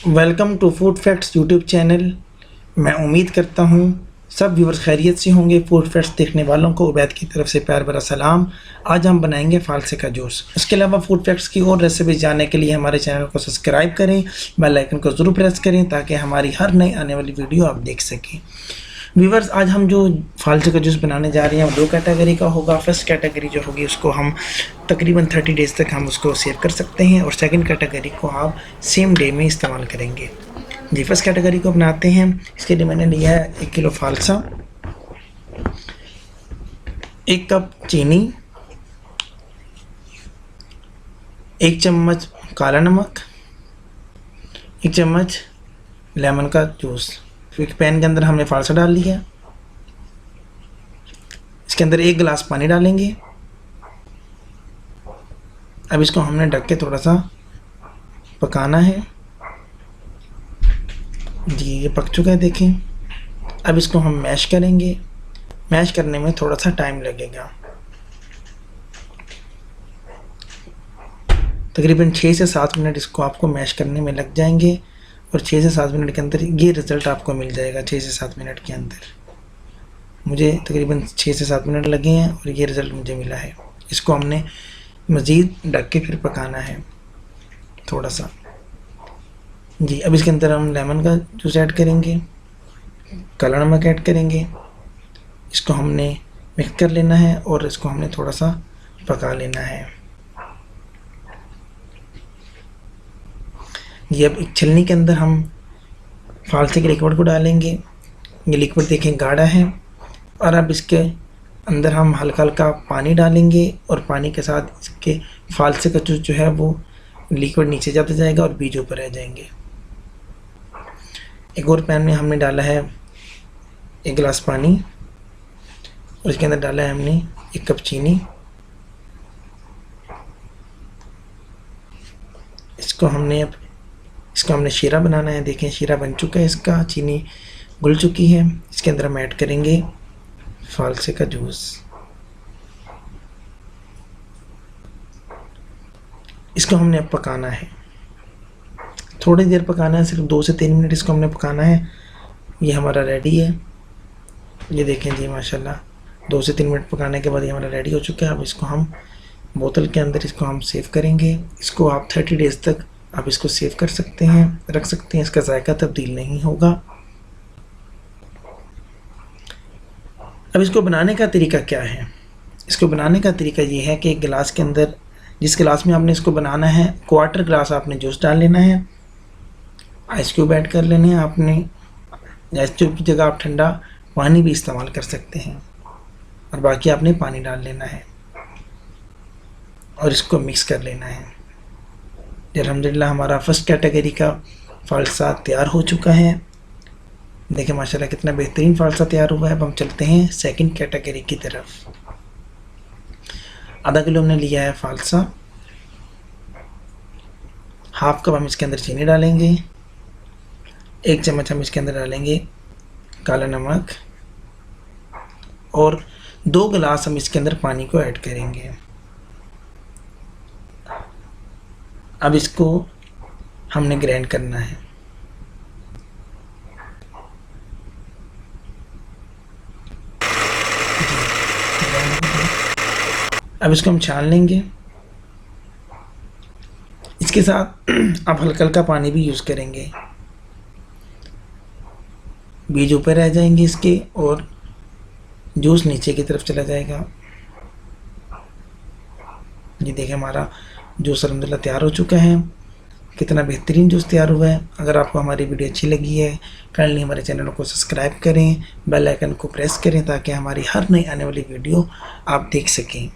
Welcome to food facts YouTube channel. मैं उम्मीद करता हूँ सब व्यूवर्स खैरियत से होंगे। फूड फैक्ट्स देखने वालों को उबैद की तरफ से प्यार भरा सलाम। आज हम बनाएंगे फालसे का जूस। इसके अलावा फूड फैक्ट्स की और रेसिपीज जानने के लिए हमारे चैनल को सब्सक्राइब करें, बेल आइकन को ज़रूर प्रेस करें ताकि हमारी हर नई आने वाली वीडियो आप देख सकें। व्यूवर्स, आज हम जो फालसे का जूस बनाने जा रहे हैं वो दो कैटेगरी का होगा। फर्स्ट कैटेगरी जो होगी उसको हम तकरीबन 30 डेज़ तक हम उसको सेव कर सकते हैं और सेकंड कैटेगरी को आप सेम डे में इस्तेमाल करेंगे। जी, फर्स्ट कैटेगरी को बनाते हैं। इसके लिए मैंने लिया है 1 किलो फालसा, 1 कप चीनी, 1 चम्मच काला नमक, 1 चम्मच लेमन का जूस। फिर पैन के अंदर हमने फालसा डाल लिया। इसके अंदर 1 गिलास पानी डालेंगे। अब इसको हमने ढक के थोड़ा सा पकाना है। जी, ये पक चुका है, देखें। अब इसको हम मैश करेंगे। मैश करने में थोड़ा सा टाइम लगेगा, तकरीबन 6 से 7 मिनट इसको आपको मैश करने में लग जाएंगे और 6 से 7 मिनट के अंदर ये रिज़ल्ट आपको मिल जाएगा। 6 से 7 मिनट के अंदर मुझे तकरीबन 6 से 7 मिनट लगे हैं और ये रिज़ल्ट मुझे मिला है। इसको हमने मज़ीद ढक के फिर पकाना है थोड़ा सा। जी, अब इसके अंदर हम लेमन का जूस ऐड करेंगे, काला नमक ऐड करेंगे। इसको हमने मिक्स कर लेना है और इसको हमने थोड़ा सा पका लेना है। ये अब एक छलनी के अंदर हम फालसे के लिक्विड को डालेंगे। ये लिक्विड देखें गाढ़ा है और अब इसके अंदर हम हल्का हल्का पानी डालेंगे और पानी के साथ इसके फालसे का जूस जो है वो लिक्विड नीचे जाता जाएगा और बीज ऊपर रह जाएंगे। एक और पैन में हमने डाला है 1 गिलास पानी और इसके अंदर डाला है हमने 1 कप चीनी। इसको हमने शीरा बनाना है। देखें, शीरा बन चुका है इसका, चीनी घुल चुकी है। इसके अंदर हम ऐड करेंगे फालसे का जूस। इसको हमने अब पकाना है, थोड़ी देर पकाना है, सिर्फ 2 से 3 मिनट इसको हमने पकाना है। ये हमारा रेडी है। ये देखें जी, माशाल्लाह 2 से 3 मिनट पकाने के बाद ये हमारा रेडी हो चुका है। अब इसको हम बोतल के अंदर इसको हम सेव करेंगे। इसको आप 30 डेज़ तक आप इसको सेव कर सकते हैं, रख सकते हैं। इसका जायका तब्दील नहीं होगा। अब इसको बनाने का तरीका क्या है? इसको बनाने का तरीका ये है कि एक गिलास के अंदर, जिस गिलास में आपने इसको बनाना है, 1/4 गिलास आपने जूस डाल लेना है। आइस क्यूब ऐड कर लेने हैं आपने। आइस क्यूब की जगह आप ठंडा पानी भी इस्तेमाल कर सकते हैं और बाकी आपने पानी डाल लेना है और इसको मिक्स कर लेना है। अल्हम्दुलिल्लाह हमारा फर्स्ट कैटेगरी का फालसा तैयार हो चुका है। देखिए माशाल्लाह कितना बेहतरीन फालसा तैयार हुआ है। अब हम चलते हैं सेकंड कैटेगरी की तरफ। आधा किलो हमने लिया है फालसा, 1/2 कप हम इसके अंदर चीनी डालेंगे, 1 चम्मच हम इसके अंदर डालेंगे काला नमक और 2 गिलास हम इसके अंदर पानी को ऐड करेंगे। अब इसको हमने ग्राइंड करना है। अब इसको हम छान लेंगे। इसके साथ आप हल्का हल्का पानी भी यूज़ करेंगे। बीज ऊपर रह जाएंगे इसके और जूस नीचे की तरफ चला जाएगा। ये देखिए हमारा जूस अल्हम्दुलिल्लाह तैयार हो चुका है। कितना बेहतरीन जूस तैयार हुआ है। अगर आपको हमारी वीडियो अच्छी लगी है, काइंडली हमारे चैनल को सब्सक्राइब करें, बेल आइकन को प्रेस करें ताकि हमारी हर नई आने वाली वीडियो आप देख सकें।